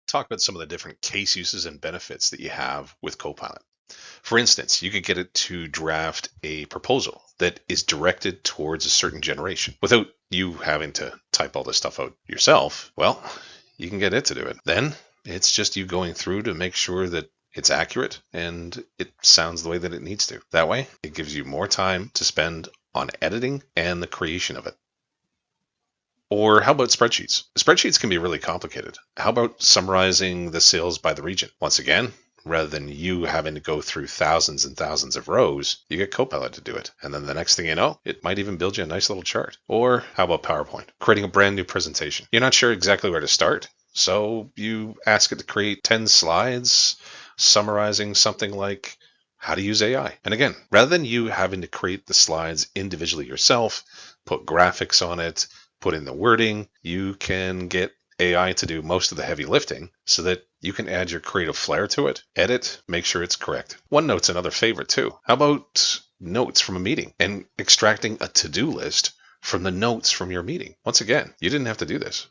talk about some of the different case uses and benefits that you have with Copilot. For instance, you could get it to draft a proposal that is directed towards a certain generation without you having to type all this stuff out yourself. Well, you can get it to do it. Then it's just you going through to make sure that it's accurate and it sounds the way that it needs to. That way, it gives you more time to spend on editing and the creation of it. Or how about spreadsheets? Spreadsheets can be really complicated. How about summarizing the sales by the region? Once again, rather than you having to go through thousands and thousands of rows, you get Copilot to do it. And then the next thing you know, it might even build you a nice little chart. Or how about PowerPoint? Creating a brand new presentation. You're not sure exactly where to start, so you ask it to create 10 slides summarizing something like how to use AI. And again, rather than you having to create the slides individually yourself, put graphics on it, put in the wording, you can get AI to do most of the heavy lifting so that you can add your creative flair to it, edit, make sure it's correct. OneNote's another favorite too. How about notes from a meeting and extracting a to-do list from the notes from your meeting? Once again, you didn't have to do this.